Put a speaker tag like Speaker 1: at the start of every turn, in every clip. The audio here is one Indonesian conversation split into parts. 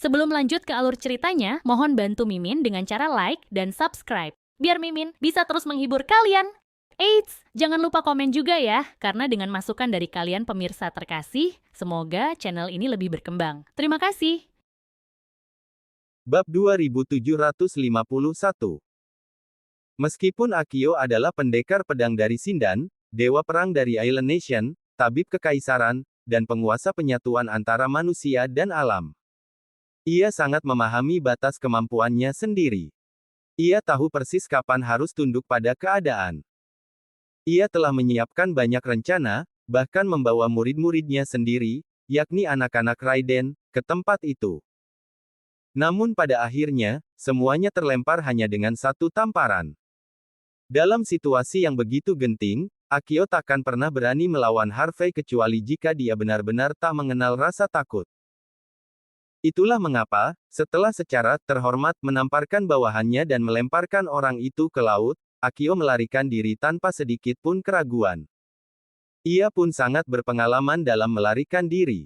Speaker 1: Sebelum lanjut ke alur ceritanya, mohon bantu Mimin dengan cara like dan subscribe, biar Mimin bisa terus menghibur kalian. Eits, jangan lupa komen juga ya, karena dengan masukan dari kalian pemirsa terkasih, semoga channel ini lebih berkembang. Terima kasih.
Speaker 2: Bab 2751. Meskipun Akio adalah pendekar pedang dari Sindan, dewa perang dari Island Nation, tabib kekaisaran, dan penguasa penyatuan antara manusia dan alam, ia sangat memahami batas kemampuannya sendiri. Ia tahu persis kapan harus tunduk pada keadaan. Ia telah menyiapkan banyak rencana, bahkan membawa murid-muridnya sendiri, yakni anak-anak Raiden, ke tempat itu. Namun pada akhirnya, semuanya terlempar hanya dengan satu tamparan. Dalam situasi yang begitu genting, Akio takkan pernah berani melawan Harvey kecuali jika dia benar-benar tak mengenal rasa takut. Itulah mengapa, setelah secara terhormat menamparkan bawahannya dan melemparkan orang itu ke laut, Akio melarikan diri tanpa sedikit pun keraguan. Ia pun sangat berpengalaman dalam melarikan diri.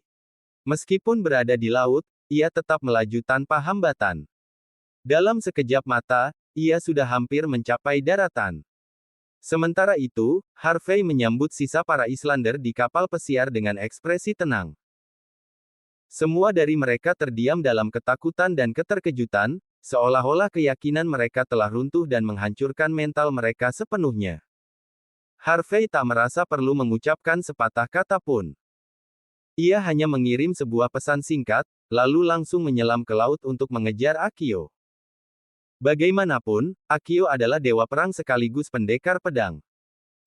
Speaker 2: Meskipun berada di laut, ia tetap melaju tanpa hambatan. Dalam sekejap mata, ia sudah hampir mencapai daratan. Sementara itu, Harvey menyambut sisa para Islander di kapal pesiar dengan ekspresi tenang. Semua dari mereka terdiam dalam ketakutan dan keterkejutan, seolah-olah keyakinan mereka telah runtuh dan menghancurkan mental mereka sepenuhnya. Harvey tak merasa perlu mengucapkan sepatah kata pun. Ia hanya mengirim sebuah pesan singkat, lalu langsung menyelam ke laut untuk mengejar Akio. Bagaimanapun, Akio adalah dewa perang sekaligus pendekar pedang.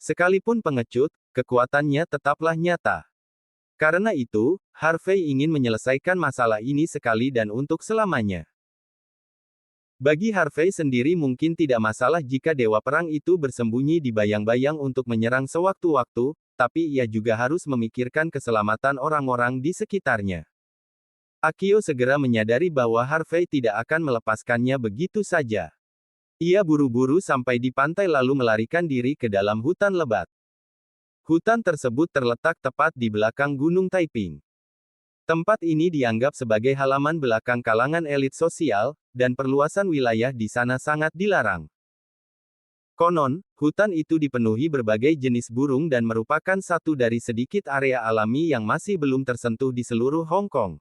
Speaker 2: Sekalipun pengecut, kekuatannya tetaplah nyata. Karena itu, Harvey ingin menyelesaikan masalah ini sekali dan untuk selamanya. Bagi Harvey sendiri mungkin tidak masalah jika dewa perang itu bersembunyi di bayang-bayang untuk menyerang sewaktu-waktu, tapi ia juga harus memikirkan keselamatan orang-orang di sekitarnya. Akio segera menyadari bahwa Harvey tidak akan melepaskannya begitu saja. Ia buru-buru sampai di pantai lalu melarikan diri ke dalam hutan lebat. Hutan tersebut terletak tepat di belakang Gunung Taiping. Tempat ini dianggap sebagai halaman belakang kalangan elit sosial, dan perluasan wilayah di sana sangat dilarang. Konon, hutan itu dipenuhi berbagai jenis burung dan merupakan satu dari sedikit area alami yang masih belum tersentuh di seluruh Hong Kong.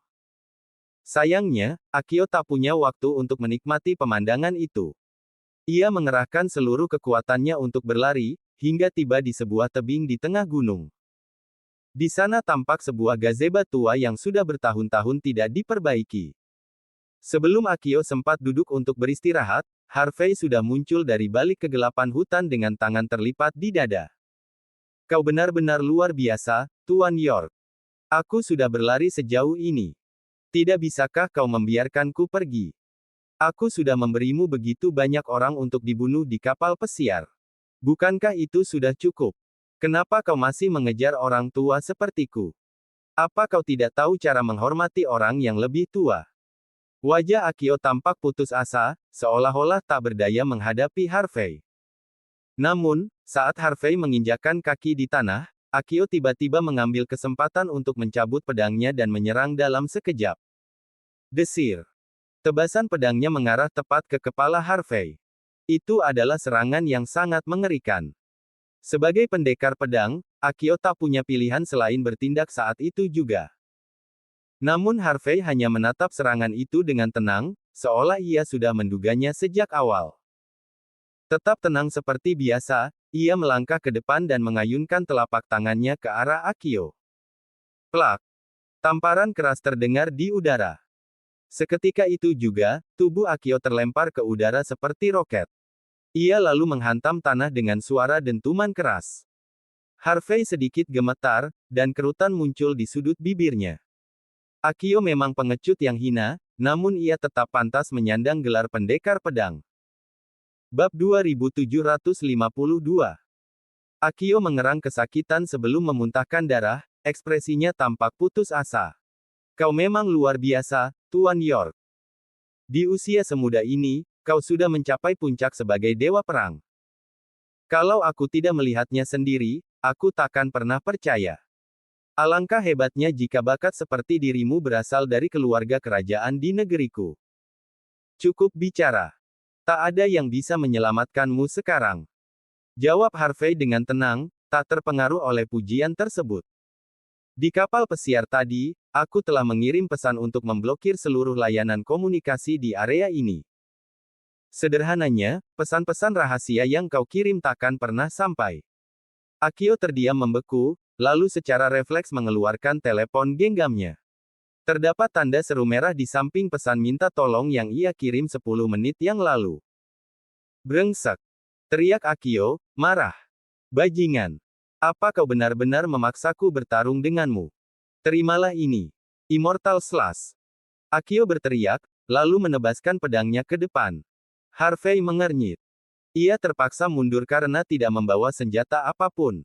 Speaker 2: Sayangnya, Akio tak punya waktu untuk menikmati pemandangan itu. Ia mengerahkan seluruh kekuatannya untuk berlari, hingga tiba di sebuah tebing di tengah gunung. Di sana tampak sebuah gazebo tua yang sudah bertahun-tahun tidak diperbaiki. Sebelum Akio sempat duduk untuk beristirahat, Harvey sudah muncul dari balik kegelapan hutan dengan tangan terlipat di dada. Kau benar-benar luar biasa, Tuan York. Aku sudah berlari sejauh ini. Tidak bisakah kau membiarkanku pergi? Aku sudah memberimu begitu banyak orang untuk dibunuh di kapal pesiar. Bukankah itu sudah cukup? Kenapa kau masih mengejar orang tua sepertiku? Apa kau tidak tahu cara menghormati orang yang lebih tua? Wajah Akio tampak putus asa, seolah-olah tak berdaya menghadapi Harvey. Namun, saat Harvey menginjakkan kaki di tanah, Akio tiba-tiba mengambil kesempatan untuk mencabut pedangnya dan menyerang dalam sekejap. Desir. Tebasan pedangnya mengarah tepat ke kepala Harvey. Itu adalah serangan yang sangat mengerikan. Sebagai pendekar pedang, Akio tak punya pilihan selain bertindak saat itu juga. Namun Harvey hanya menatap serangan itu dengan tenang, seolah ia sudah menduganya sejak awal. Tetap tenang seperti biasa, ia melangkah ke depan dan mengayunkan telapak tangannya ke arah Akio. Plak! Tamparan keras terdengar di udara. Seketika itu juga, tubuh Akio terlempar ke udara seperti roket. Ia lalu menghantam tanah dengan suara dentuman keras. Harvey sedikit gemetar, dan kerutan muncul di sudut bibirnya. Akio memang pengecut yang hina, namun ia tetap pantas menyandang gelar pendekar pedang. Bab 2752. Akio mengerang kesakitan sebelum memuntahkan darah, ekspresinya tampak putus asa. Kau memang luar biasa, Tuan York. Di usia semuda ini, kau sudah mencapai puncak sebagai dewa perang. Kalau aku tidak melihatnya sendiri, aku takkan pernah percaya. Alangkah hebatnya jika bakat seperti dirimu berasal dari keluarga kerajaan di negeriku. Cukup bicara. Tak ada yang bisa menyelamatkanmu sekarang. Jawab Harvey dengan tenang, tak terpengaruh oleh pujian tersebut. Di kapal pesiar tadi, aku telah mengirim pesan untuk memblokir seluruh layanan komunikasi di area ini. Sederhananya, pesan-pesan rahasia yang kau kirim takkan pernah sampai. Akio terdiam membeku, lalu secara refleks mengeluarkan telepon genggamnya. Terdapat tanda seru merah di samping pesan minta tolong yang ia kirim 10 menit yang lalu. Brengsek! Teriak Akio, marah. Bajingan! Apa kau benar-benar memaksaku bertarung denganmu? Terimalah ini. Immortal Slash. Akio berteriak, lalu menebaskan pedangnya ke depan. Harvey mengernyit. Ia terpaksa mundur karena tidak membawa senjata apapun.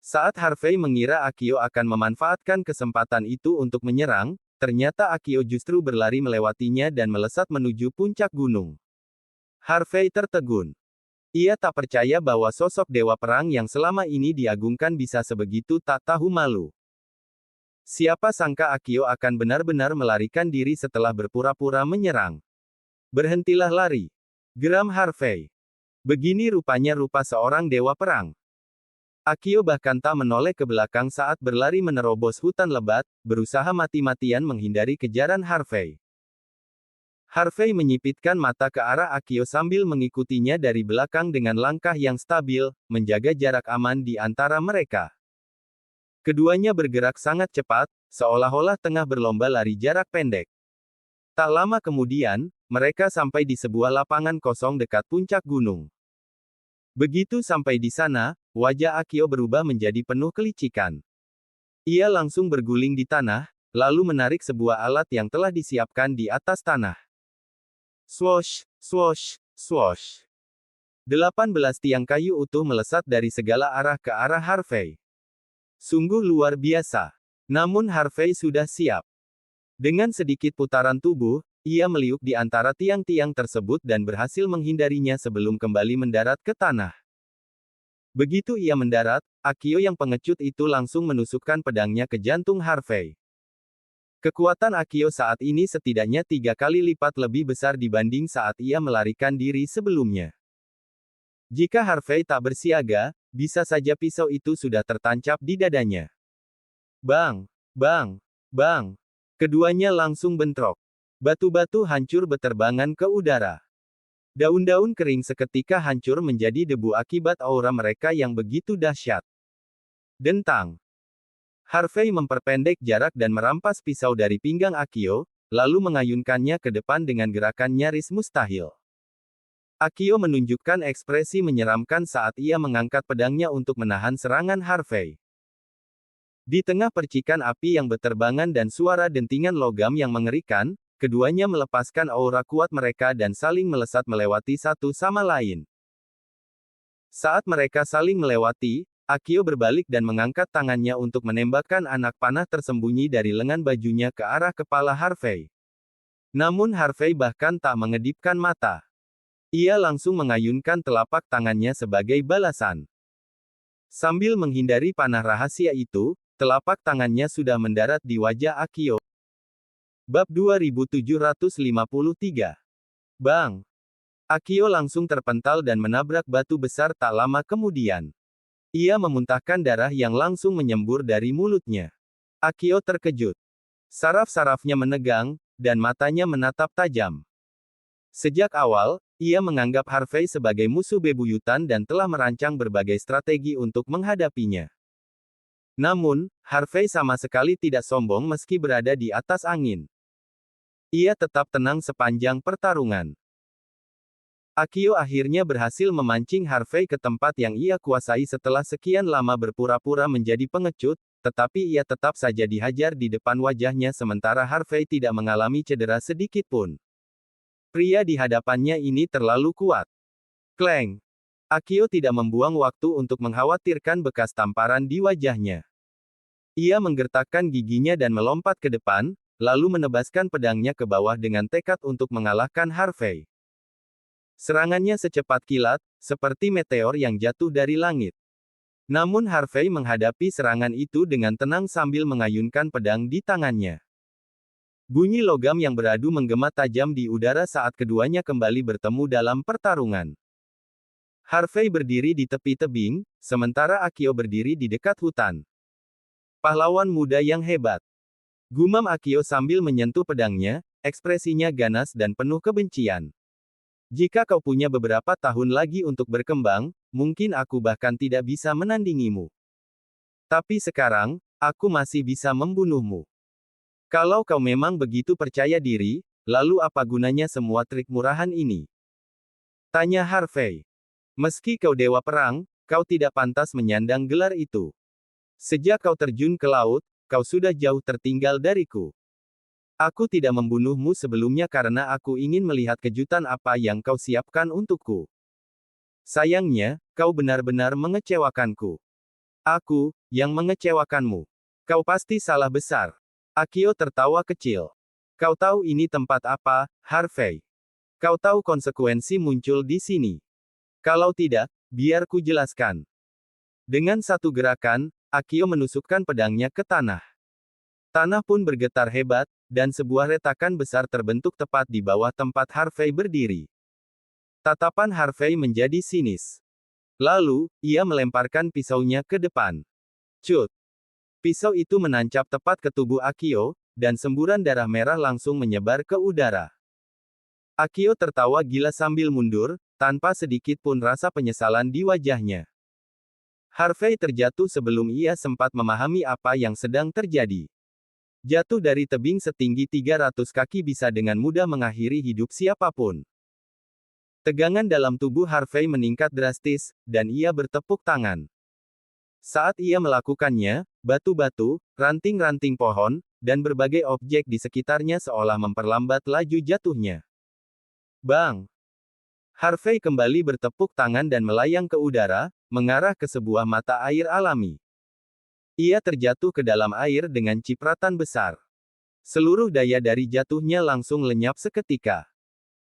Speaker 2: Saat Harvey mengira Akio akan memanfaatkan kesempatan itu untuk menyerang, ternyata Akio justru berlari melewatinya dan melesat menuju puncak gunung. Harvey tertegun. Ia tak percaya bahwa sosok dewa perang yang selama ini diagungkan bisa sebegitu tak tahu malu. Siapa sangka Akio akan benar-benar melarikan diri setelah berpura-pura menyerang. Berhentilah lari. Geram Harvey. Begini rupanya rupa seorang dewa perang. Akio bahkan tak menoleh ke belakang saat berlari menerobos hutan lebat, berusaha mati-matian menghindari kejaran Harvey. Harvey menyipitkan mata ke arah Akio sambil mengikutinya dari belakang dengan langkah yang stabil, menjaga jarak aman di antara mereka. Keduanya bergerak sangat cepat, seolah-olah tengah berlomba lari jarak pendek. Tak lama kemudian, mereka sampai di sebuah lapangan kosong dekat puncak gunung. Begitu sampai di sana, wajah Akio berubah menjadi penuh kelicikan. Ia langsung berguling di tanah, lalu menarik sebuah alat yang telah disiapkan di atas tanah. Swosh, swosh, swosh. 18 tiang kayu utuh melesat dari segala arah ke arah Harvey. Sungguh luar biasa. Namun Harvey sudah siap. Dengan sedikit putaran tubuh, ia meliuk di antara tiang-tiang tersebut dan berhasil menghindarinya sebelum kembali mendarat ke tanah. Begitu ia mendarat, Akio yang pengecut itu langsung menusukkan pedangnya ke jantung Harvey. Kekuatan Akio saat ini setidaknya 3 kali lipat lebih besar dibanding saat ia melarikan diri sebelumnya. Jika Harvey tak bersiaga, bisa saja pisau itu sudah tertancap di dadanya. Bang! Bang! Bang! Keduanya langsung bentrok. Batu-batu hancur beterbangan ke udara. Daun-daun kering seketika hancur menjadi debu akibat aura mereka yang begitu dahsyat. Dentang. Harvey memperpendek jarak dan merampas pisau dari pinggang Akio, lalu mengayunkannya ke depan dengan gerakan nyaris mustahil. Akio menunjukkan ekspresi menyeramkan saat ia mengangkat pedangnya untuk menahan serangan Harvey. Di tengah percikan api yang beterbangan dan suara dentingan logam yang mengerikan, keduanya melepaskan aura kuat mereka dan saling melesat melewati satu sama lain. Saat mereka saling melewati, Akio berbalik dan mengangkat tangannya untuk menembakkan anak panah tersembunyi dari lengan bajunya ke arah kepala Harvey. Namun Harvey bahkan tak mengedipkan mata. Ia langsung mengayunkan telapak tangannya sebagai balasan. Sambil menghindari panah rahasia itu, telapak tangannya sudah mendarat di wajah Akio. Bab 2753. Bang! Akio langsung terpental dan menabrak batu besar tak lama kemudian. Ia memuntahkan darah yang langsung menyembur dari mulutnya. Akio terkejut. Saraf-sarafnya menegang, dan matanya menatap tajam. Sejak awal, ia menganggap Harvey sebagai musuh bebuyutan dan telah merancang berbagai strategi untuk menghadapinya. Namun, Harvey sama sekali tidak sombong meski berada di atas angin. Ia tetap tenang sepanjang pertarungan. Akio akhirnya berhasil memancing Harvey ke tempat yang ia kuasai setelah sekian lama berpura-pura menjadi pengecut, tetapi ia tetap saja dihajar di depan wajahnya sementara Harvey tidak mengalami cedera sedikit pun. Pria di hadapannya ini terlalu kuat. Kleng! Akio tidak membuang waktu untuk mengkhawatirkan bekas tamparan di wajahnya. Ia menggertakkan giginya dan melompat ke depan, lalu menebaskan pedangnya ke bawah dengan tekad untuk mengalahkan Harvey. Serangannya secepat kilat, seperti meteor yang jatuh dari langit. Namun Harvey menghadapi serangan itu dengan tenang sambil mengayunkan pedang di tangannya. Bunyi logam yang beradu menggema tajam di udara saat keduanya kembali bertemu dalam pertarungan. Harvey berdiri di tepi tebing, sementara Akio berdiri di dekat hutan. Pahlawan muda yang hebat. Gumam Akio sambil menyentuh pedangnya, ekspresinya ganas dan penuh kebencian. Jika kau punya beberapa tahun lagi untuk berkembang, mungkin aku bahkan tidak bisa menandingimu. Tapi sekarang, aku masih bisa membunuhmu. Kalau kau memang begitu percaya diri, lalu apa gunanya semua trik murahan ini? Tanya Harvey. Meski kau dewa perang, kau tidak pantas menyandang gelar itu. Sejak kau terjun ke laut, kau sudah jauh tertinggal dariku. Aku tidak membunuhmu sebelumnya karena aku ingin melihat kejutan apa yang kau siapkan untukku. Sayangnya, kau benar-benar mengecewakanku. Aku, yang mengecewakanmu. Kau pasti salah besar. Akio tertawa kecil. Kau tahu ini tempat apa, Harvey? Kau tahu konsekuensi muncul di sini. Kalau tidak, biar ku jelaskan. Dengan satu gerakan, Akio menusukkan pedangnya ke tanah. Tanah pun bergetar hebat, dan sebuah retakan besar terbentuk tepat di bawah tempat Harvey berdiri. Tatapan Harvey menjadi sinis. Lalu, ia melemparkan pisaunya ke depan. Cut! Pisau itu menancap tepat ke tubuh Akio, dan semburan darah merah langsung menyebar ke udara. Akio tertawa gila sambil mundur, tanpa sedikit pun rasa penyesalan di wajahnya. Harvey terjatuh sebelum ia sempat memahami apa yang sedang terjadi. Jatuh dari tebing setinggi 300 kaki bisa dengan mudah mengakhiri hidup siapapun. Tegangan dalam tubuh Harvey meningkat drastis, dan ia bertepuk tangan. Saat ia melakukannya, batu-batu, ranting-ranting pohon, dan berbagai objek di sekitarnya seolah memperlambat laju jatuhnya. Bang! Harvey kembali bertepuk tangan dan melayang ke udara, mengarah ke sebuah mata air alami. Ia terjatuh ke dalam air dengan cipratan besar. Seluruh daya dari jatuhnya langsung lenyap seketika.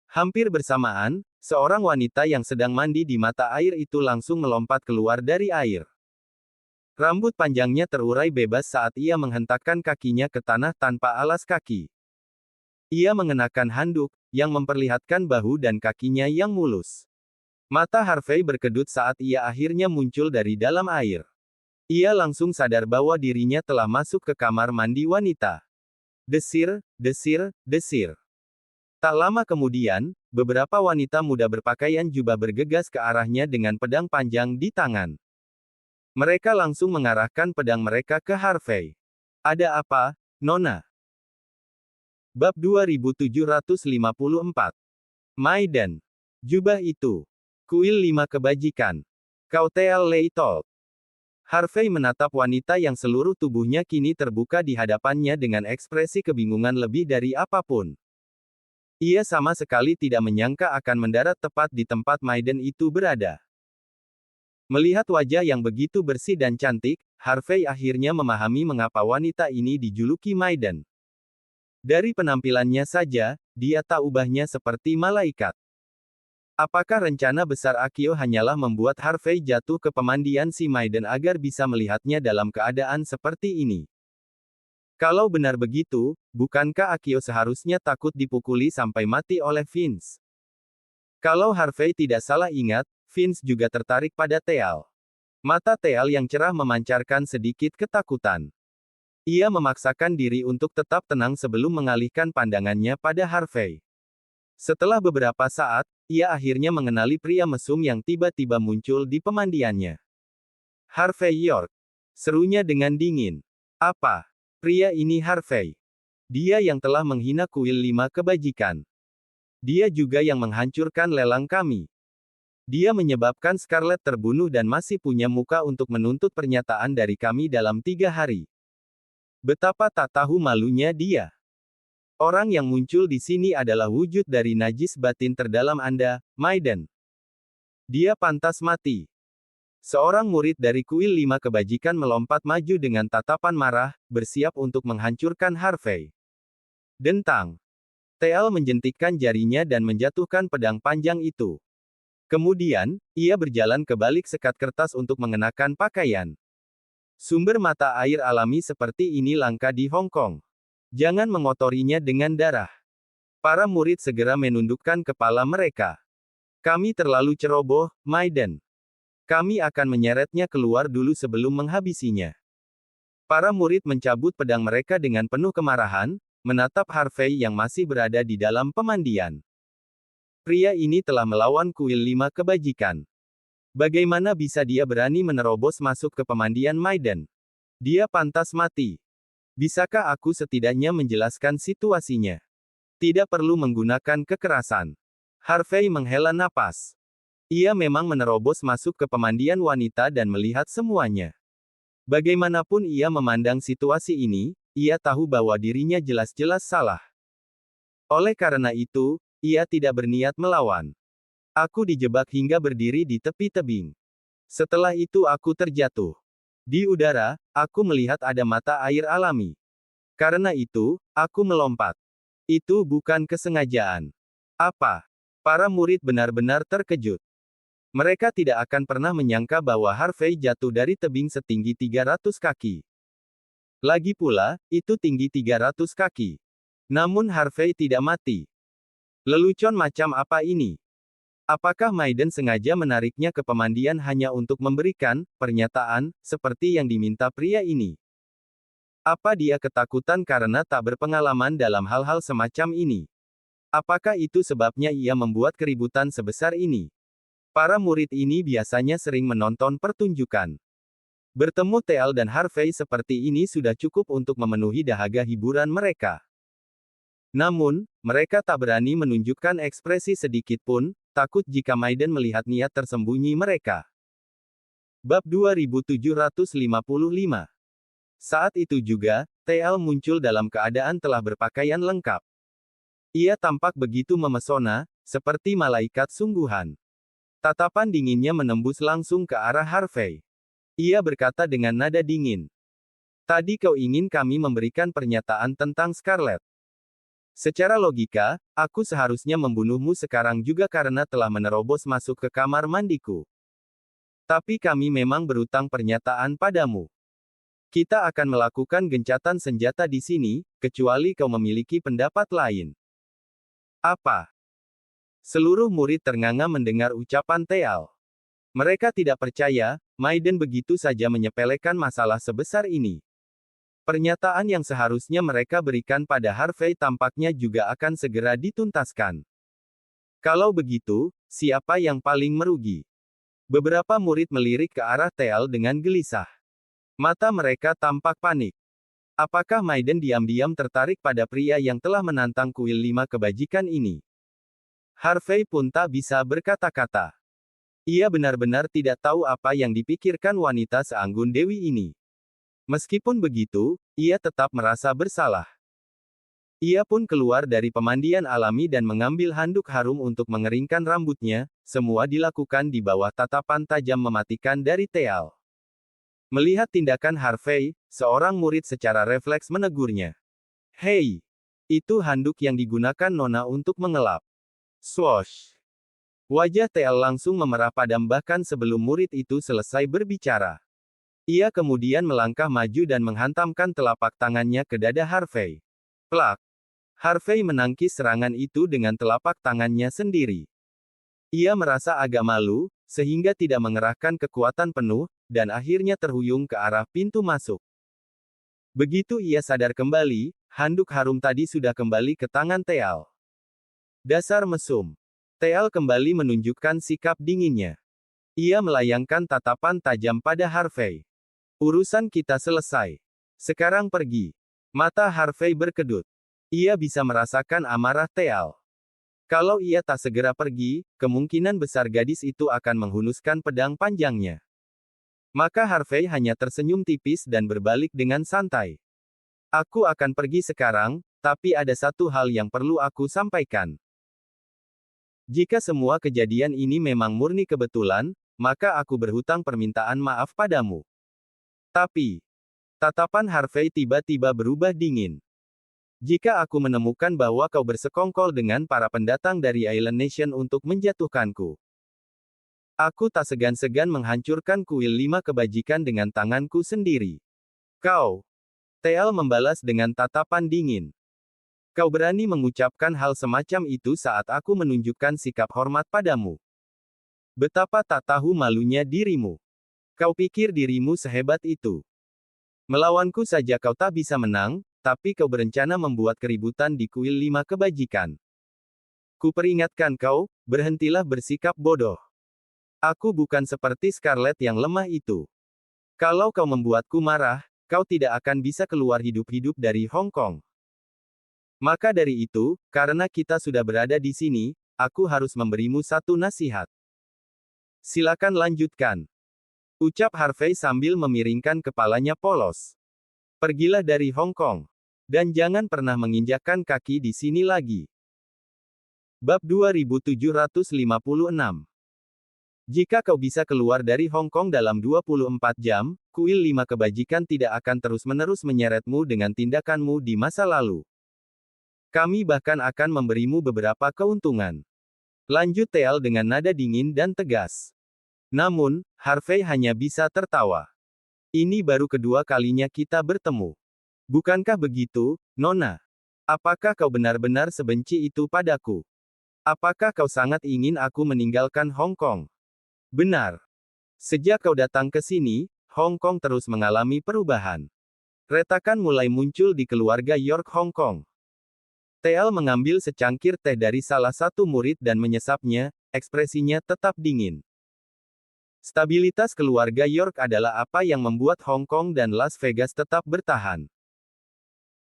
Speaker 2: Hampir bersamaan, seorang wanita yang sedang mandi di mata air itu langsung melompat keluar dari air. Rambut panjangnya terurai bebas saat ia menghentakkan kakinya ke tanah tanpa alas kaki. Ia mengenakan handuk, yang memperlihatkan bahu dan kakinya yang mulus. Mata Harvey berkedut saat ia akhirnya muncul dari dalam air. Ia langsung sadar bahwa dirinya telah masuk ke kamar mandi wanita. Desir, desir, desir. Tak lama kemudian, beberapa wanita muda berpakaian jubah bergegas ke arahnya dengan pedang panjang di tangan. Mereka langsung mengarahkan pedang mereka ke Harvey. Ada apa, Nona? Bab 2754. Maiden. Jubah itu. Kuil 5 kebajikan. Kautel Leitol. Harvey menatap wanita yang seluruh tubuhnya kini terbuka di hadapannya dengan ekspresi kebingungan lebih dari apapun. Ia sama sekali tidak menyangka akan mendarat tepat di tempat Maiden itu berada. Melihat wajah yang begitu bersih dan cantik, Harvey akhirnya memahami mengapa wanita ini dijuluki Maiden. Dari penampilannya saja, dia tak ubahnya seperti malaikat. Apakah rencana besar Akio hanyalah membuat Harvey jatuh ke pemandian si Maiden agar bisa melihatnya dalam keadaan seperti ini? Kalau benar begitu, bukankah Akio seharusnya takut dipukuli sampai mati oleh Vince? Kalau Harvey tidak salah ingat, Vince juga tertarik pada Teal. Mata Teal yang cerah memancarkan sedikit ketakutan. Ia memaksakan diri untuk tetap tenang sebelum mengalihkan pandangannya pada Harvey. Setelah beberapa saat, ia akhirnya mengenali pria mesum yang tiba-tiba muncul di pemandiannya. Harvey York. Serunya dengan dingin. Apa? Pria ini Harvey. Dia yang telah menghina kuil 5 kebajikan. Dia juga yang menghancurkan lelang kami. Dia menyebabkan Scarlet terbunuh dan masih punya muka untuk menuntut pernyataan dari kami dalam 3 hari. Betapa tak tahu malunya dia. Orang yang muncul di sini adalah wujud dari najis batin terdalam Anda, Maiden. Dia pantas mati. Seorang murid dari kuil 5 kebajikan melompat maju dengan tatapan marah, bersiap untuk menghancurkan Harvey. Dentang. Teal menjentikkan jarinya dan menjatuhkan pedang panjang itu. Kemudian, ia berjalan ke balik sekat kertas untuk mengenakan pakaian. Sumber mata air alami seperti ini langka di Hong Kong. Jangan mengotorinya dengan darah. Para murid segera menundukkan kepala mereka. Kami terlalu ceroboh, Maiden. Kami akan menyeretnya keluar dulu sebelum menghabisinya. Para murid mencabut pedang mereka dengan penuh kemarahan, menatap Harvey yang masih berada di dalam pemandian. Pria ini telah melawan kuil 5 kebajikan. Bagaimana bisa dia berani menerobos masuk ke pemandian Maiden? Dia pantas mati. Bisakah aku setidaknya menjelaskan situasinya? Tidak perlu menggunakan kekerasan. Harvey menghela napas. Ia memang menerobos masuk ke pemandian wanita dan melihat semuanya. Bagaimanapun ia memandang situasi ini, ia tahu bahwa dirinya jelas-jelas salah. Oleh karena itu, ia tidak berniat melawan. Aku dijebak hingga berdiri di tepi tebing. Setelah itu aku terjatuh. Di udara, aku melihat ada mata air alami. Karena itu, aku melompat. Itu bukan kesengajaan. Apa? Para murid benar-benar terkejut. Mereka tidak akan pernah menyangka bahwa Harvey jatuh dari tebing setinggi 300 kaki. Lagi pula, itu tinggi 300 kaki. Namun Harvey tidak mati. Lelucon macam apa ini? Apakah Maiden sengaja menariknya ke pemandian hanya untuk memberikan pernyataan seperti yang diminta pria ini? Apa dia ketakutan karena tak berpengalaman dalam hal-hal semacam ini? Apakah itu sebabnya ia membuat keributan sebesar ini? Para murid ini biasanya sering menonton pertunjukan. Bertemu Theo dan Harvey seperti ini sudah cukup untuk memenuhi dahaga hiburan mereka. Namun, mereka tak berani menunjukkan ekspresi sedikit pun, takut jika Maiden melihat niat tersembunyi mereka. Bab 2755. Saat itu juga, Theo muncul dalam keadaan telah berpakaian lengkap. Ia tampak begitu memesona, seperti malaikat sungguhan. Tatapan dinginnya menembus langsung ke arah Harvey. Ia berkata dengan nada dingin. Tadi kau ingin kami memberikan pernyataan tentang Scarlet. Secara logika, aku seharusnya membunuhmu sekarang juga karena telah menerobos masuk ke kamar mandiku. Tapi kami memang berutang pernyataan padamu. Kita akan melakukan gencatan senjata di sini, kecuali kau memiliki pendapat lain. Apa? Seluruh murid ternganga mendengar ucapan Theo. Mereka tidak percaya, Maiden begitu saja menyepelekan masalah sebesar ini. Pernyataan yang seharusnya mereka berikan pada Harvey tampaknya juga akan segera dituntaskan. Kalau begitu, siapa yang paling merugi? Beberapa murid melirik ke arah Theo dengan gelisah. Mata mereka tampak panik. Apakah Maiden diam-diam tertarik pada pria yang telah menantang kuil 5 kebajikan ini? Harvey pun tak bisa berkata-kata. Ia benar-benar tidak tahu apa yang dipikirkan wanita seanggun dewi ini. Meskipun begitu, ia tetap merasa bersalah. Ia pun keluar dari pemandian alami dan mengambil handuk harum untuk mengeringkan rambutnya, semua dilakukan di bawah tatapan tajam mematikan dari Theo. Melihat tindakan Harvey, seorang murid secara refleks menegurnya. Hei! Itu handuk yang digunakan Nona untuk mengelap. Swoosh! Wajah Theo langsung memerah padam bahkan sebelum murid itu selesai berbicara. Ia kemudian melangkah maju dan menghantamkan telapak tangannya ke dada Harvey. Plak! Harvey menangkis serangan itu dengan telapak tangannya sendiri. Ia merasa agak malu, sehingga tidak mengerahkan kekuatan penuh, dan akhirnya terhuyung ke arah pintu masuk. Begitu ia sadar kembali, handuk harum tadi sudah kembali ke tangan Theo. Dasar mesum. Theo kembali menunjukkan sikap dinginnya. Ia melayangkan tatapan tajam pada Harvey. Urusan kita selesai. Sekarang pergi. Mata Harvey berkedut. Ia bisa merasakan amarah Theo. Kalau ia tak segera pergi, kemungkinan besar gadis itu akan menghunuskan pedang panjangnya. Maka Harvey hanya tersenyum tipis dan berbalik dengan santai. Aku akan pergi sekarang, tapi ada satu hal yang perlu aku sampaikan. Jika semua kejadian ini memang murni kebetulan, maka aku berhutang permintaan maaf padamu. Tapi, tatapan Harvey tiba-tiba berubah dingin. Jika aku menemukan bahwa kau bersekongkol dengan para pendatang dari Island Nation untuk menjatuhkanku, Aku tak segan-segan menghancurkan kuil 5 kebajikan dengan tanganku sendiri. Kau. TL membalas dengan tatapan dingin. Kau berani mengucapkan hal semacam itu saat aku menunjukkan sikap hormat padamu. Betapa tak tahu malunya dirimu. Kau pikir dirimu sehebat itu. Melawanku saja kau tak bisa menang, tapi kau berencana membuat keributan di kuil 5 kebajikan. Kuperingatkan kau, berhentilah bersikap bodoh. Aku bukan seperti Scarlet yang lemah itu. Kalau kau membuatku marah, kau tidak akan bisa keluar hidup-hidup dari Hong Kong. Maka dari itu, karena kita sudah berada di sini, aku harus memberimu satu nasihat. Silakan lanjutkan. Ucap Harvey sambil memiringkan kepalanya polos. Pergilah dari Hong Kong. Dan jangan pernah menginjakkan kaki di sini lagi. Bab 2756. Jika kau bisa keluar dari Hong Kong dalam 24 jam, kuil 5 kebajikan tidak akan terus-menerus menyeretmu dengan tindakanmu di masa lalu. Kami bahkan akan memberimu beberapa keuntungan. Lanjut TL dengan nada dingin dan tegas. Namun, Harvey hanya bisa tertawa. Ini baru kedua kalinya kita bertemu. Bukankah begitu, Nona? Apakah kau benar-benar sebenci itu padaku? Apakah kau sangat ingin aku meninggalkan Hong Kong? Benar. Sejak kau datang ke sini, Hong Kong terus mengalami perubahan. Retakan mulai muncul di keluarga York Hong Kong. TL mengambil secangkir teh dari salah satu murid dan menyesapnya, ekspresinya tetap dingin. Stabilitas keluarga York adalah apa yang membuat Hong Kong dan Las Vegas tetap bertahan.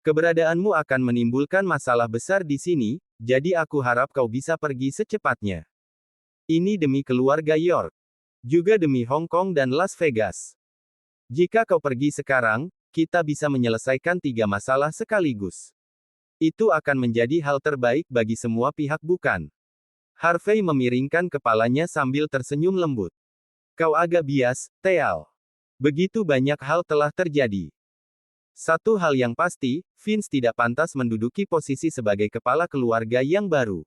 Speaker 2: Keberadaanmu akan menimbulkan masalah besar di sini, jadi aku harap kau bisa pergi secepatnya. Ini demi keluarga York. Juga demi Hong Kong dan Las Vegas. Jika kau pergi sekarang, kita bisa menyelesaikan 3 masalah sekaligus. Itu akan menjadi hal terbaik bagi semua pihak bukan? Harvey memiringkan kepalanya sambil tersenyum lembut. Kau agak bias, TL. Begitu banyak hal telah terjadi. Satu hal yang pasti, Vince tidak pantas menduduki posisi sebagai kepala keluarga yang baru.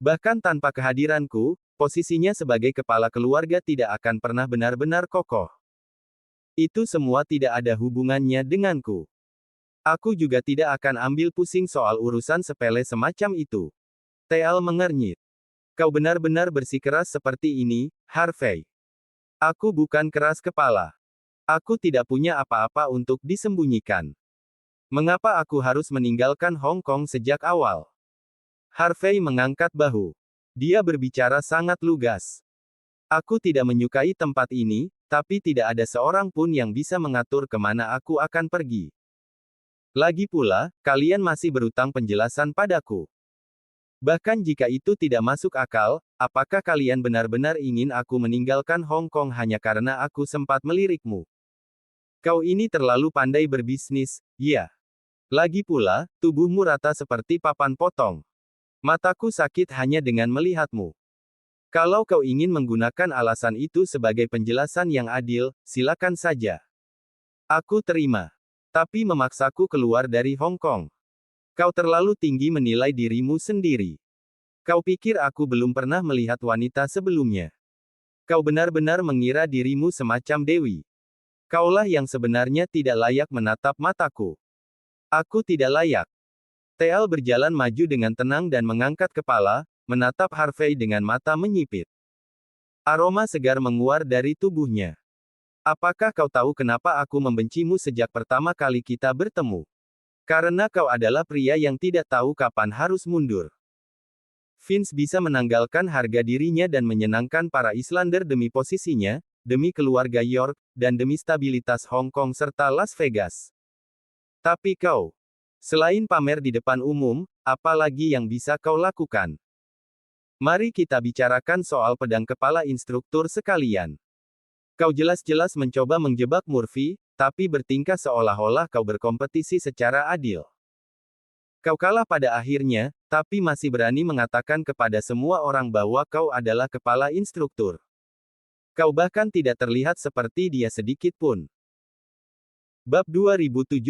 Speaker 2: Bahkan tanpa kehadiranku, posisinya sebagai kepala keluarga tidak akan pernah benar-benar kokoh. Itu semua tidak ada hubungannya denganku. Aku juga tidak akan ambil pusing soal urusan sepele semacam itu. TL mengernyit. Kau benar-benar bersikeras seperti ini, Harvey. Aku bukan keras kepala. Aku tidak punya apa-apa untuk disembunyikan. Mengapa aku harus meninggalkan Hong Kong sejak awal? Harvey mengangkat bahu. Dia berbicara sangat lugas. Aku tidak menyukai tempat ini, tapi tidak ada seorang pun yang bisa mengatur kemana aku akan pergi. Lagi pula, kalian masih berutang penjelasan padaku. Bahkan jika itu tidak masuk akal, apakah kalian benar-benar ingin aku meninggalkan Hong Kong hanya karena aku sempat melirikmu? Kau ini terlalu pandai berbisnis, ya. Lagi pula, tubuhmu rata seperti papan potong. Mataku sakit hanya dengan melihatmu. Kalau kau ingin menggunakan alasan itu sebagai penjelasan yang adil, silakan saja. Aku terima. Tapi memaksaku keluar dari Hong Kong. Kau terlalu tinggi menilai dirimu sendiri. Kau pikir aku belum pernah melihat wanita sebelumnya. Kau benar-benar mengira dirimu semacam dewi. Kaulah yang sebenarnya tidak layak menatap mataku. Aku tidak layak. TL berjalan maju dengan tenang dan mengangkat kepala, menatap Harvey dengan mata menyipit. Aroma segar menguar dari tubuhnya. Apakah kau tahu kenapa aku membencimu sejak pertama kali kita bertemu? Karena kau adalah pria yang tidak tahu kapan harus mundur. Vince bisa menanggalkan harga dirinya dan menyenangkan para Islander demi posisinya, demi keluarga York, dan demi stabilitas Hong Kong serta Las Vegas. Tapi kau, selain pamer di depan umum, apa lagi yang bisa kau lakukan? Mari kita bicarakan soal pedang kepala instruktur sekalian. Kau jelas-jelas mencoba menjebak Murphy, tapi bertingkah seolah-olah kau berkompetisi secara adil. Kau kalah pada akhirnya, tapi masih berani mengatakan kepada semua orang bahwa kau adalah kepala instruktur. Kau bahkan tidak terlihat seperti dia sedikit pun. Bab 2757.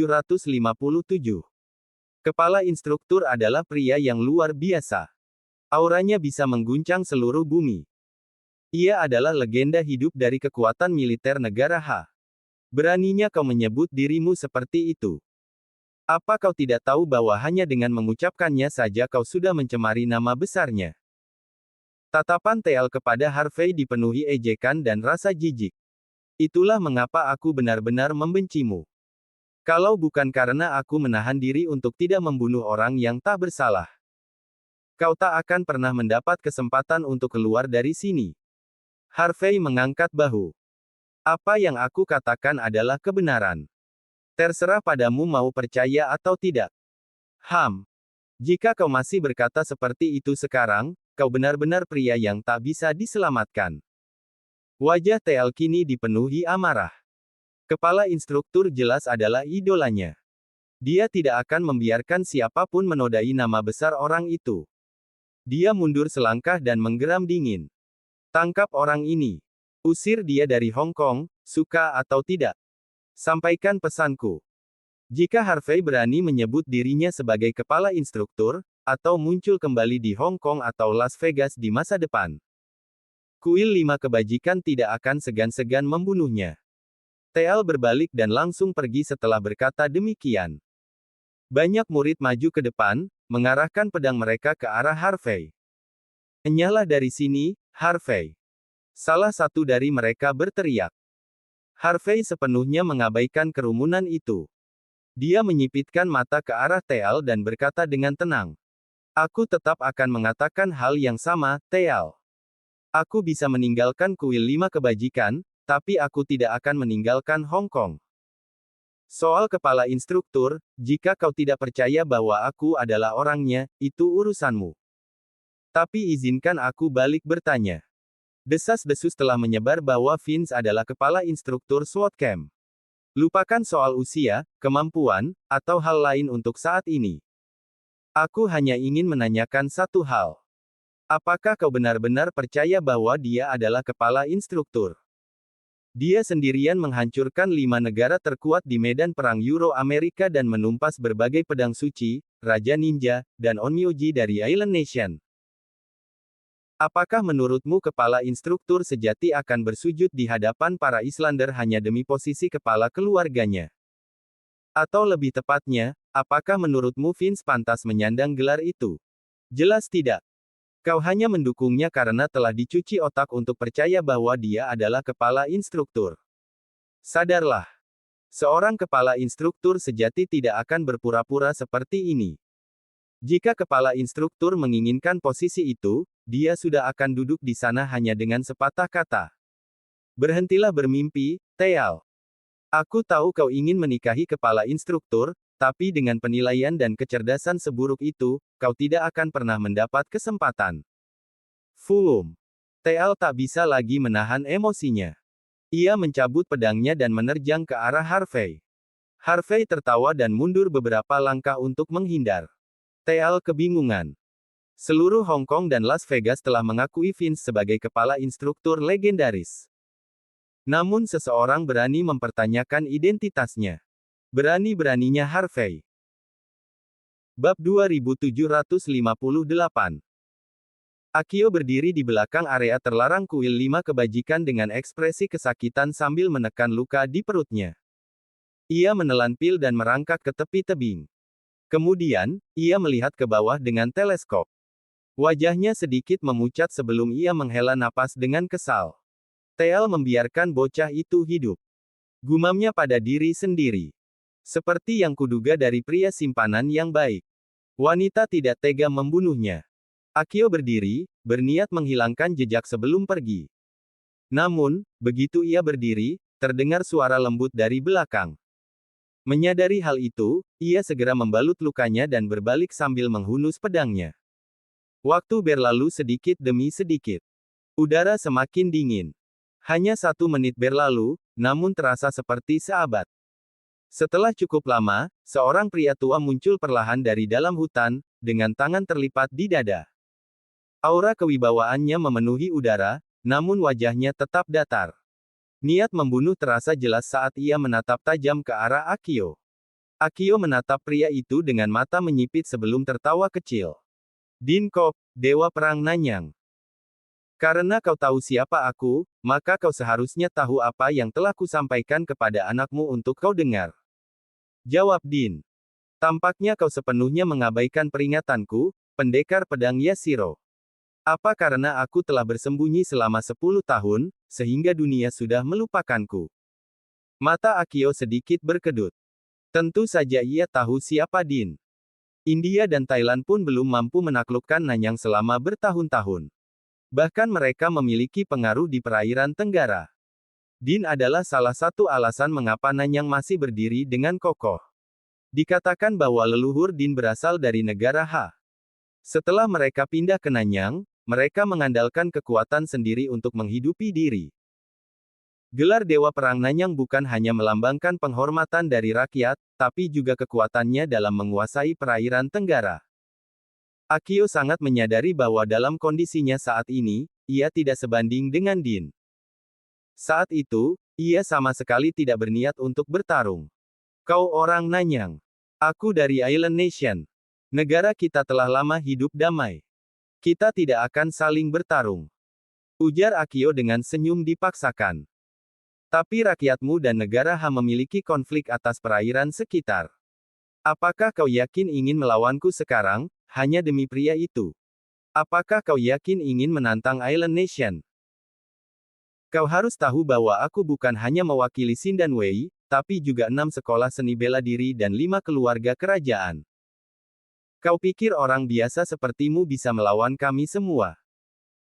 Speaker 2: Kepala instruktur adalah pria yang luar biasa. Auranya bisa mengguncang seluruh bumi. Ia adalah legenda hidup dari kekuatan militer negara H. Beraninya kau menyebut dirimu seperti itu. Apa kau tidak tahu bahwa hanya dengan mengucapkannya saja kau sudah mencemari nama besarnya? Tatapan TL kepada Harvey dipenuhi ejekan dan rasa jijik. Itulah mengapa aku benar-benar membencimu. Kalau bukan karena aku menahan diri untuk tidak membunuh orang yang tak bersalah, kau tak akan pernah mendapat kesempatan untuk keluar dari sini. Harvey mengangkat bahu. Apa yang aku katakan adalah kebenaran. Terserah padamu mau percaya atau tidak. Jika kau masih berkata seperti itu sekarang, kau benar-benar pria yang tak bisa diselamatkan. Wajah TL kini dipenuhi amarah. Kepala instruktur jelas adalah idolanya. Dia tidak akan membiarkan siapapun menodai nama besar orang itu. Dia mundur selangkah dan menggeram dingin. Tangkap orang ini. Usir dia dari Hong Kong, suka atau tidak. Sampaikan pesanku. Jika Harvey berani menyebut dirinya sebagai kepala instruktur, atau muncul kembali di Hong Kong atau Las Vegas di masa depan, kuil 5 kebajikan tidak akan segan-segan membunuhnya. TL berbalik dan langsung pergi setelah berkata demikian. Banyak murid maju ke depan, mengarahkan pedang mereka ke arah Harvey. Enyahlah dari sini, Harvey. Salah satu dari mereka berteriak. Harvey sepenuhnya mengabaikan kerumunan itu. Dia menyipitkan mata ke arah TL dan berkata dengan tenang. Aku tetap akan mengatakan hal yang sama, TL. Aku bisa meninggalkan kuil 5 kebajikan, tapi aku tidak akan meninggalkan Hong Kong. Soal kepala instruktur, jika kau tidak percaya bahwa aku adalah orangnya, itu urusanmu. Tapi izinkan aku balik bertanya. Desas-desus telah menyebar bahwa Vince adalah kepala instruktur SWAT Camp. Lupakan soal usia, kemampuan, atau hal lain untuk saat ini. Aku hanya ingin menanyakan satu hal. Apakah kau benar-benar percaya bahwa dia adalah kepala instruktur? Dia sendirian menghancurkan 5 negara terkuat di medan perang Euro-Amerika dan menumpas berbagai pedang suci, Raja Ninja, dan Onmyoji dari Island Nation. Apakah menurutmu kepala instruktur sejati akan bersujud di hadapan para Islander hanya demi posisi kepala keluarganya? Atau lebih tepatnya, apakah menurutmu Vince pantas menyandang gelar itu? Jelas tidak. Kau hanya mendukungnya karena telah dicuci otak untuk percaya bahwa dia adalah kepala instruktur. Sadarlah. Seorang kepala instruktur sejati tidak akan berpura-pura seperti ini. Jika kepala instruktur menginginkan posisi itu, dia sudah akan duduk di sana hanya dengan sepatah kata. Berhentilah bermimpi, TL. Aku tahu kau ingin menikahi kepala instruktur, tapi dengan penilaian dan kecerdasan seburuk itu, kau tidak akan pernah mendapat kesempatan. TL tak bisa lagi menahan emosinya. Ia mencabut pedangnya dan menerjang ke arah Harvey. Harvey tertawa dan mundur beberapa langkah untuk menghindar. TL kebingungan. Seluruh Hong Kong dan Las Vegas telah mengakui Vince sebagai kepala instruktur legendaris. Namun seseorang berani mempertanyakan identitasnya. Berani-beraninya Harvey. Bab 2758. Akio berdiri di belakang area terlarang kuil 5 kebajikan dengan ekspresi kesakitan sambil menekan luka di perutnya. Ia menelan pil dan merangkak ke tepi tebing. Kemudian, ia melihat ke bawah dengan teleskop. Wajahnya sedikit memucat sebelum ia menghela napas dengan kesal. TL membiarkan bocah itu hidup. Gumamnya pada diri sendiri. Seperti yang kuduga dari pria simpanan yang baik. Wanita tidak tega membunuhnya. Akio berdiri, berniat menghilangkan jejak sebelum pergi. Namun, begitu ia berdiri, terdengar suara lembut dari belakang. Menyadari hal itu, ia segera membalut lukanya dan berbalik sambil menghunus pedangnya. Waktu berlalu sedikit demi sedikit. Udara semakin dingin. Hanya 1 menit berlalu, namun terasa seperti seabad. Setelah cukup lama, seorang pria tua muncul perlahan dari dalam hutan, dengan tangan terlipat di dada. Aura kewibawaannya memenuhi udara, namun wajahnya tetap datar. Niat membunuh terasa jelas saat ia menatap tajam ke arah Akio. Akio menatap pria itu dengan mata menyipit sebelum tertawa kecil. Din Kop, Dewa Perang Nanyang. Karena kau tahu siapa aku, maka kau seharusnya tahu apa yang telah kusampaikan kepada anakmu untuk kau dengar. Jawab Din. Tampaknya kau sepenuhnya mengabaikan peringatanku, pendekar pedang Yashiro. Apa karena aku telah bersembunyi selama 10 tahun, sehingga dunia sudah melupakanku? Mata Akio sedikit berkedut. Tentu saja ia tahu siapa Din. India dan Thailand pun belum mampu menaklukkan Nanyang selama bertahun-tahun. Bahkan mereka memiliki pengaruh di perairan Tenggara. Din adalah salah satu alasan mengapa Nanyang masih berdiri dengan kokoh. Dikatakan bahwa leluhur Din berasal dari negara Ha. Setelah mereka pindah ke Nanyang, mereka mengandalkan kekuatan sendiri untuk menghidupi diri. Gelar Dewa Perang Nanyang bukan hanya melambangkan penghormatan dari rakyat, tapi juga kekuatannya dalam menguasai perairan Tenggara. Akio sangat menyadari bahwa dalam kondisinya saat ini, ia tidak sebanding dengan Din. Saat itu, ia sama sekali tidak berniat untuk bertarung. Kau orang Nanyang. Aku dari Island Nation. Negara kita telah lama hidup damai. Kita tidak akan saling bertarung. Ujar Akio dengan senyum dipaksakan. Tapi rakyatmu dan negara Ha memiliki konflik atas perairan sekitar. Apakah kau yakin ingin melawanku sekarang, hanya demi pria itu? Apakah kau yakin ingin menantang Island Nation? Kau harus tahu bahwa aku bukan hanya mewakili Sindan Wei, tapi juga 6 sekolah seni bela diri dan 5 keluarga kerajaan. Kau pikir orang biasa sepertimu bisa melawan kami semua?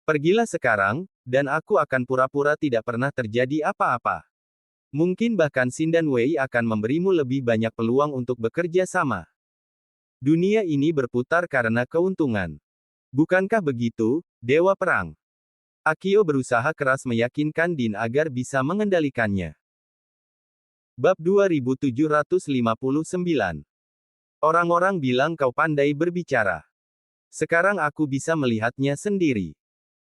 Speaker 2: Pergilah sekarang, dan aku akan pura-pura tidak pernah terjadi apa-apa. Mungkin bahkan Sindan Wei akan memberimu lebih banyak peluang untuk bekerja sama. Dunia ini berputar karena keuntungan. Bukankah begitu, Dewa Perang? Akio berusaha keras meyakinkan Din agar bisa mengendalikannya. Bab 2759. Orang-orang bilang kau pandai berbicara. Sekarang aku bisa melihatnya sendiri.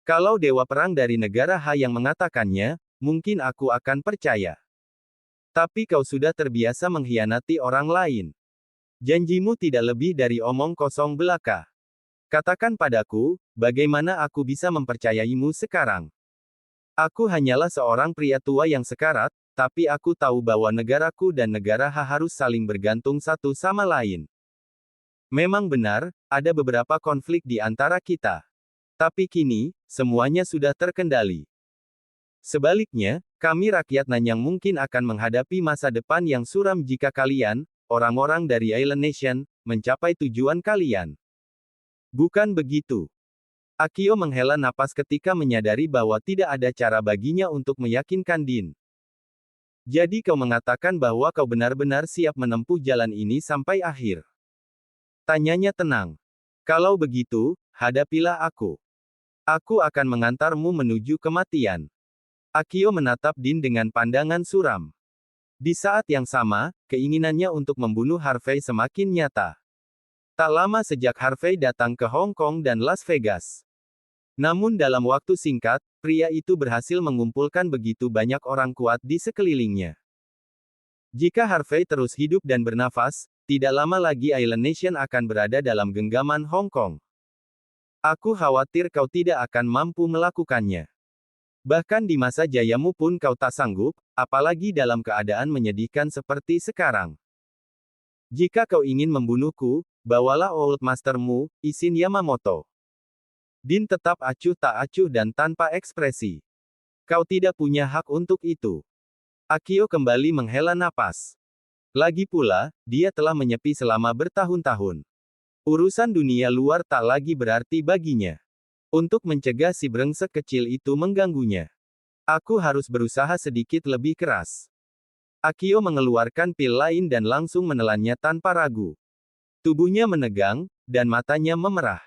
Speaker 2: Kalau Dewa Perang dari negara Ha yang mengatakannya, mungkin aku akan percaya. Tapi kau sudah terbiasa mengkhianati orang lain. Janjimu tidak lebih dari omong kosong belaka. Katakan padaku, bagaimana aku bisa mempercayaimu sekarang? Aku hanyalah seorang pria tua yang sekarat, tapi aku tahu bahwa negaraku dan negara Ha harus saling bergantung satu sama lain. Memang benar, ada beberapa konflik di antara kita. Tapi kini, semuanya sudah terkendali. Sebaliknya, kami rakyat Nanyang mungkin akan menghadapi masa depan yang suram jika kalian, orang-orang dari Island Nation, mencapai tujuan kalian. Bukan begitu. Akio menghela napas ketika menyadari bahwa tidak ada cara baginya untuk meyakinkan Din. Jadi kau mengatakan bahwa kau benar-benar siap menempuh jalan ini sampai akhir? Tanyanya tenang. Kalau begitu, hadapilah aku. Aku akan mengantarmu menuju kematian. Akio menatap Din dengan pandangan suram. Di saat yang sama, keinginannya untuk membunuh Harvey semakin nyata. Tak lama sejak Harvey datang ke Hong Kong dan Las Vegas. Namun dalam waktu singkat, pria itu berhasil mengumpulkan begitu banyak orang kuat di sekelilingnya. Jika Harvey terus hidup dan bernafas, tidak lama lagi Island Nation akan berada dalam genggaman Hong Kong. Aku khawatir kau tidak akan mampu melakukannya. Bahkan di masa jayamu pun kau tak sanggup, apalagi dalam keadaan menyedihkan seperti sekarang. Jika kau ingin membunuhku, bawalah Old Mastermu, Ishin Yamamoto. Din tetap acuh tak acuh dan tanpa ekspresi. Kau tidak punya hak untuk itu. Akio kembali menghela napas. Lagi pula, dia telah menyepi selama bertahun-tahun. Urusan dunia luar tak lagi berarti baginya. Untuk mencegah si brengsek kecil itu mengganggunya, aku harus berusaha sedikit lebih keras. Akio mengeluarkan pil lain dan langsung menelannya tanpa ragu. Tubuhnya menegang, dan matanya memerah.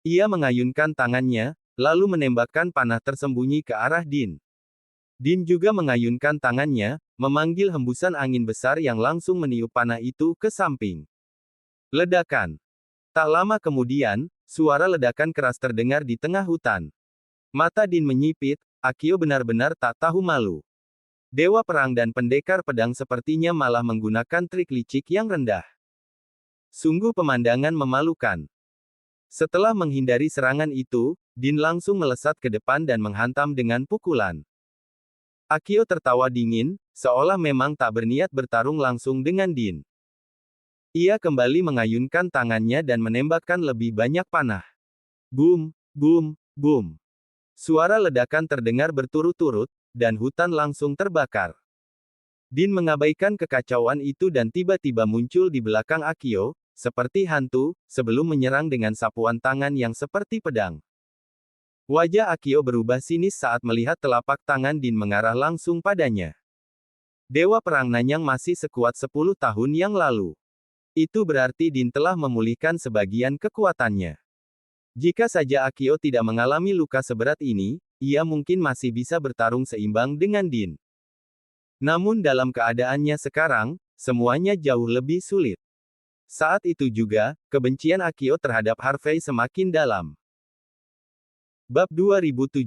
Speaker 2: Ia mengayunkan tangannya, lalu menembakkan panah tersembunyi ke arah Din. Din juga mengayunkan tangannya, memanggil hembusan angin besar yang langsung meniup panah itu ke samping. Ledakan. Tak lama kemudian, suara ledakan keras terdengar di tengah hutan. Mata Din menyipit, Akio benar-benar tak tahu malu. Dewa Perang dan pendekar pedang sepertinya malah menggunakan trik licik yang rendah. Sungguh pemandangan memalukan. Setelah menghindari serangan itu, Din langsung melesat ke depan dan menghantam dengan pukulan. Akio tertawa dingin, seolah memang tak berniat bertarung langsung dengan Din. Ia kembali mengayunkan tangannya dan menembakkan lebih banyak panah. Boom, boom, boom. Suara ledakan terdengar berturut-turut, dan hutan langsung terbakar. Din mengabaikan kekacauan itu dan tiba-tiba muncul di belakang Akio, seperti hantu, sebelum menyerang dengan sapuan tangan yang seperti pedang. Wajah Akio berubah sinis saat melihat telapak tangan Din mengarah langsung padanya. Dewa Perang Nanyang masih sekuat 10 tahun yang lalu. Itu berarti Din telah memulihkan sebagian kekuatannya. Jika saja Akio tidak mengalami luka seberat ini, ia mungkin masih bisa bertarung seimbang dengan Din. Namun dalam keadaannya sekarang, semuanya jauh lebih sulit. Saat itu juga, kebencian Akio terhadap Harvey semakin dalam. Bab 2760.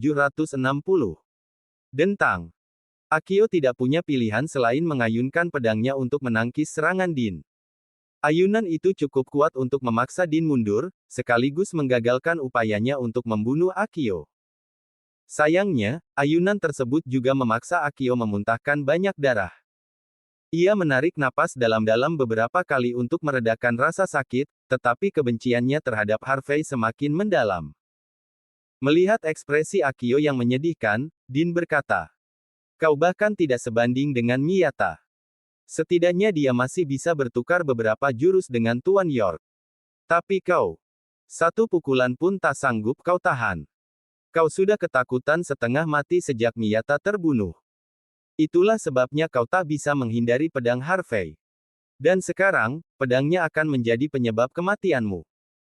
Speaker 2: Dentang. Akio tidak punya pilihan selain mengayunkan pedangnya untuk menangkis serangan Din. Ayunan itu cukup kuat untuk memaksa Din mundur, sekaligus menggagalkan upayanya untuk membunuh Akio. Sayangnya, ayunan tersebut juga memaksa Akio memuntahkan banyak darah. Ia menarik napas dalam-dalam beberapa kali untuk meredakan rasa sakit, tetapi kebenciannya terhadap Harvey semakin mendalam. Melihat ekspresi Akio yang menyedihkan, Din berkata, "Kau bahkan tidak sebanding dengan Miyata. Setidaknya dia masih bisa bertukar beberapa jurus dengan Tuan York. Tapi kau, satu pukulan pun tak sanggup kau tahan. Kau sudah ketakutan setengah mati sejak Miyata terbunuh. Itulah sebabnya kau tak bisa menghindari pedang Harvey. Dan sekarang, pedangnya akan menjadi penyebab kematianmu."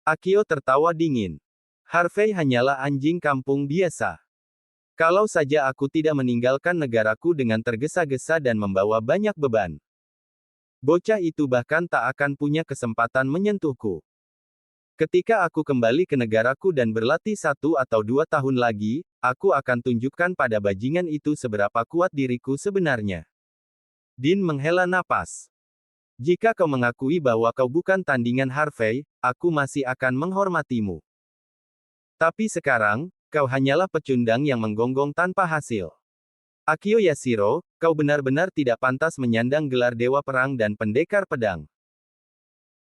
Speaker 2: Akio tertawa dingin. "Harvey hanyalah anjing kampung biasa. Kalau saja aku tidak meninggalkan negaraku dengan tergesa-gesa dan membawa banyak beban. Bocah itu bahkan tak akan punya kesempatan menyentuhku. Ketika aku kembali ke negaraku dan berlatih 1 atau 2 tahun lagi, aku akan tunjukkan pada bajingan itu seberapa kuat diriku sebenarnya." Din menghela napas. "Jika kau mengakui bahwa kau bukan tandingan Harvey, aku masih akan menghormatimu. Tapi sekarang, kau hanyalah pecundang yang menggonggong tanpa hasil. Akio Yashiro, kau benar-benar tidak pantas menyandang gelar Dewa Perang dan Pendekar Pedang.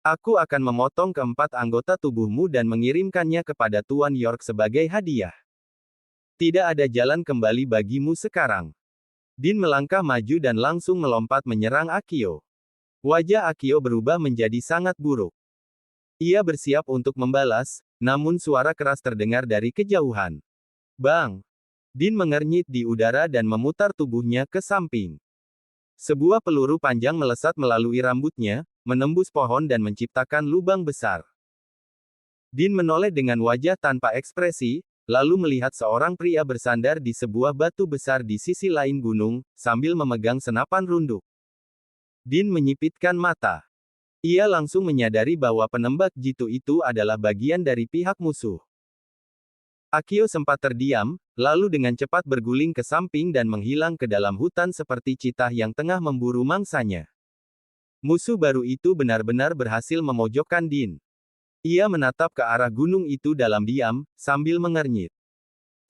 Speaker 2: Aku akan memotong keempat anggota tubuhmu dan mengirimkannya kepada Tuan York sebagai hadiah. Tidak ada jalan kembali bagimu sekarang." Din melangkah maju dan langsung melompat menyerang Akio. Wajah Akio berubah menjadi sangat buruk. Ia bersiap untuk membalas, namun suara keras terdengar dari kejauhan. Bang! Din mengernyit di udara dan memutar tubuhnya ke samping. Sebuah peluru panjang melesat melalui rambutnya, menembus pohon dan menciptakan lubang besar. Din menoleh dengan wajah tanpa ekspresi, lalu melihat seorang pria bersandar di sebuah batu besar di sisi lain gunung, sambil memegang senapan runduk. Din menyipitkan mata. Ia langsung menyadari bahwa penembak jitu itu adalah bagian dari pihak musuh. Akio sempat terdiam, lalu dengan cepat berguling ke samping dan menghilang ke dalam hutan seperti citah yang tengah memburu mangsanya. Musuh baru itu benar-benar berhasil memojokkan Din. Ia menatap ke arah gunung itu dalam diam, sambil mengernyit.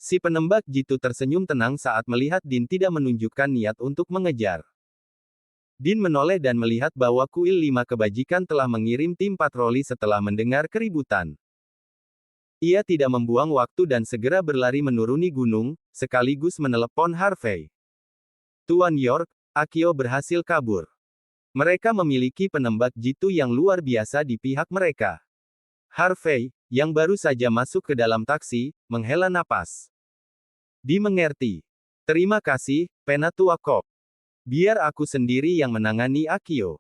Speaker 2: Si penembak jitu tersenyum tenang saat melihat Din tidak menunjukkan niat untuk mengejar. Din menoleh dan melihat bahwa kuil 5 kebajikan telah mengirim tim patroli setelah mendengar keributan. Ia tidak membuang waktu dan segera berlari menuruni gunung, sekaligus menelepon Harvey. "Tuan York, Akio berhasil kabur. Mereka memiliki penembak jitu yang luar biasa di pihak mereka." Harvey, yang baru saja masuk ke dalam taksi, menghela napas. "Dimengerti. Terima kasih, Penatua Kop. Biar aku sendiri yang menangani Akio.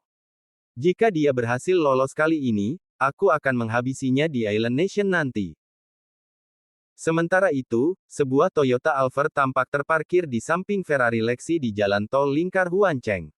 Speaker 2: Jika dia berhasil lolos kali ini, aku akan menghabisinya di Island Nation nanti." Sementara itu, sebuah Toyota Alphard tampak terparkir di samping Ferrari Lexi di jalan tol lingkar Huancheng.